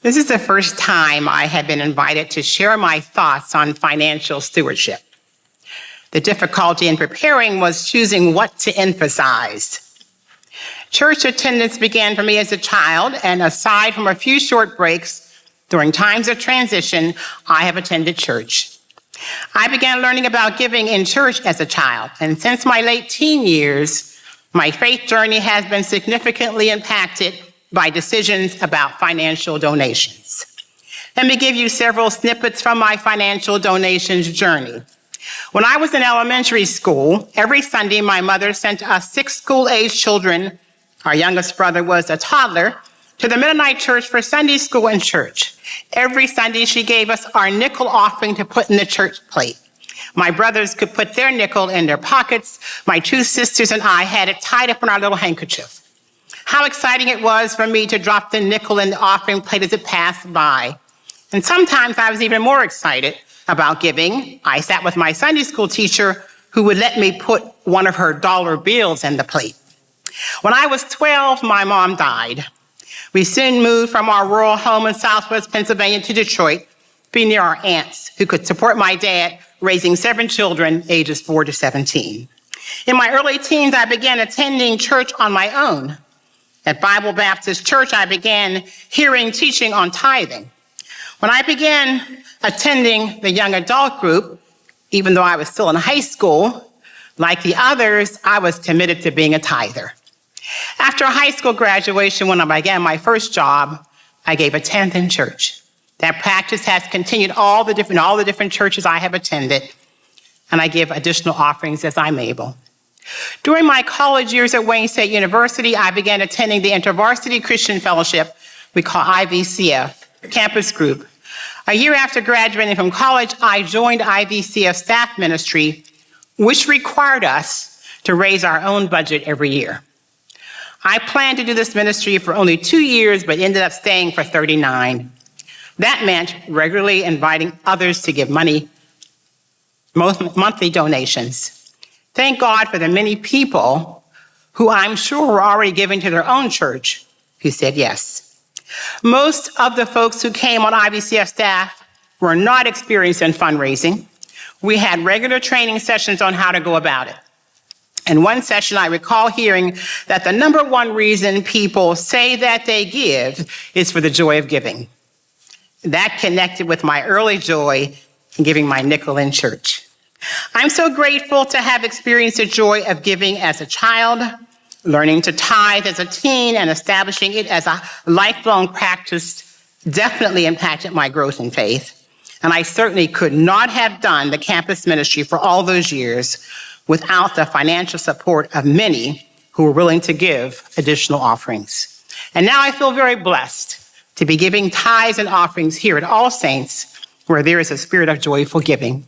This is the first time I have been invited to share my thoughts on financial stewardship. The difficulty in preparing was choosing what to emphasize. Church attendance began for me as a child, and aside from a few short breaks during times of transition, I have attended church. I began learning about giving in church as a child, and since my late teen years, my faith journey has been significantly impacted by decisions about financial donations. Let me give you several snippets from my financial donations journey. When I was in elementary school, every Sunday my mother sent us 6 school-aged children, our youngest brother was a toddler, to the Mennonite church for Sunday school and church. Every Sunday she gave us our nickel offering to put in the church plate. My brothers could put their nickel in their pockets. My 2 sisters and I had it tied up in our little handkerchief. How exciting it was for me to drop the nickel in the offering plate as it passed by. And sometimes I was even more excited about giving. I sat with my Sunday school teacher who would let me put one of her dollar bills in the plate. When I was 12, my mom died. We soon moved from our rural home in Southwest Pennsylvania to Detroit, being near our aunts who could support my dad raising 7 children ages 4 to 17. In my early teens, I began attending church on my own. At Bible Baptist Church, I began hearing teaching on tithing. When I began attending the young adult group, even though I was still in high school, like the others, I was committed to being a tither. After high school graduation, when I began my first job, I gave a 10th in church. That practice has continued all the different churches I have attended, and I give additional offerings as I'm able. During my college years at Wayne State University, I began attending the InterVarsity Christian Fellowship, we call IVCF, campus group. A year after graduating from college, I joined IVCF staff ministry, which required us to raise our own budget every year. I planned to do this ministry for only 2 years, but ended up staying for 39. That meant regularly inviting others to give money, monthly donations. Thank God for the many people who I'm sure were already giving to their own church who said yes. Most of the folks who came on IVCF staff were not experienced in fundraising. We had regular training sessions on how to go about it. In one session, I recall hearing that the number one reason people say that they give is for the joy of giving. That connected with my early joy in giving my nickel in church. I'm so grateful to have experienced the joy of giving as a child, learning to tithe as a teen, and establishing it as a lifelong practice definitely impacted my growth in faith. And I certainly could not have done the campus ministry for all those years without the financial support of many who were willing to give additional offerings. And now I feel very blessed to be giving tithes and offerings here at All Saints, where there is a spirit of joyful giving.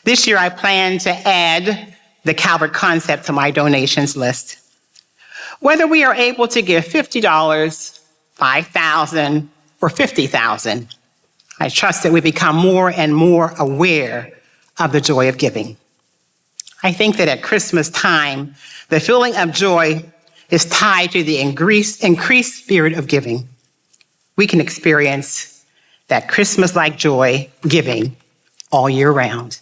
This year, I plan to add the Calvert concept to my donations list. Whether we are able to give $50, $5,000, or $50,000, I trust that we become more and more aware of the joy of giving. I think that at Christmas time, the feeling of joy is tied to the increased spirit of giving. We can experience that Christmas-like joy giving all year round.